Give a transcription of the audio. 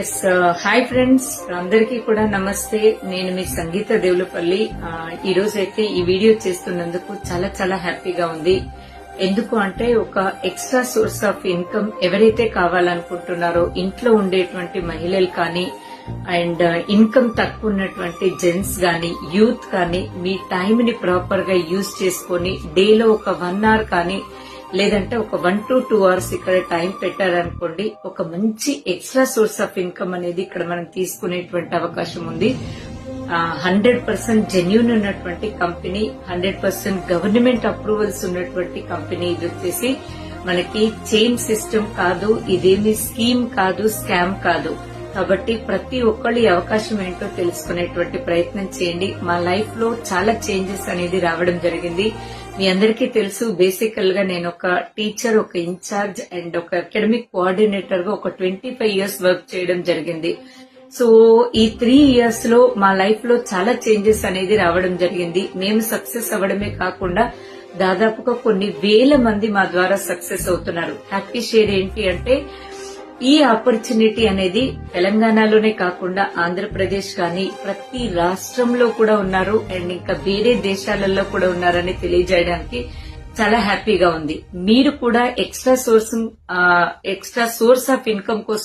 Yes hi friends, అందరికీ కూడా నమస్తే. నేను మీ సంగీత దేవులపల్లి. ఈ రోజైతే ఈ వీడియో చేస్తున్నందుకు చాలా చాలా హ్యాపీగా ఉంది. ఎందుకు అంటే ఒక ఎక్స్ట్రా సోర్స్ ఆఫ్ ఇన్కమ్ ఎవరైతే కావాలనుకుంటున్నారో, ఇంట్లో ఉండేటువంటి మహిళలు కానీ అండ్ ఇన్కమ్ తక్కువ ఉన్నటువంటి జెంట్స్ గాని యూత్ కానీ మీ టైం ని ప్రాపర్ గా యూజ్ చేసుకుని డేలో ఒక 1 అవర్ కానీ లేదంటే ఒక 1 to 2 అవర్స్ ఇక్కడ టైం పెట్టారనుకోండి, ఒక మంచి ఎక్స్ట్రా సోర్స్ ఆఫ్ ఇన్కమ్ అనేది ఇక్కడ మనం తీసుకునేటువంటి అవకాశం ఉంది. 100% జెన్యూన్ ఉన్నటువంటి కంపెనీ, 100% గవర్నమెంట్ అప్రూవల్స్ ఉన్నటువంటి కంపెనీ. ఇది వచ్చేసి మనకి చైన్ సిస్టమ్ కాదు, ఇదేమి స్కీమ్ కాదు, స్కామ్ కాదు. కాబట్టి ప్రతి ఒక్కళ్ళు ఈ అవకాశం ఏంటో తెలుసుకునేటువంటి ప్రయత్నం చేయండి. మా లైఫ్ లో చాలా చేంజెస్ అనేది రావడం జరిగింది. మీ అందరికీ తెలుసు, బేసికల్ గా నేను ఒక టీచర్, ఒక ఇన్ఛార్జ్ అండ్ ఒక అకాడమిక్ కోఆర్డినేటర్ గా ఒక 25 ఇయర్స్ వర్క్ చేయడం జరిగింది. సో ఈ 3 ఇయర్స్ లో మా లైఫ్ లో చాలా చేంజెస్ అనేది రావడం జరిగింది. మేము సక్సెస్ అవ్వడమే కాకుండా దాదాపుగా కొన్ని వేల మంది మా ద్వారా సక్సెస్ అవుతున్నారు. హ్యాపీ షేర్ ఏంటి అంటే, ఈ ఆపర్చునిటీ అనేది తెలంగాణలోనే కాకుండా ఆంధ్రప్రదేశ్ కానీ ప్రతి రాష్ట్రంలో కూడా ఉన్నారు అండ్ ఇంకా వేరే దేశాలలో కూడా ఉన్నారని తెలియజేయడానికి చాలా హ్యాపీగా ఉంది. మీరు కూడా ఎక్స్ట్రా సోర్స్ ఆఫ్ ఇన్కమ్ కోసం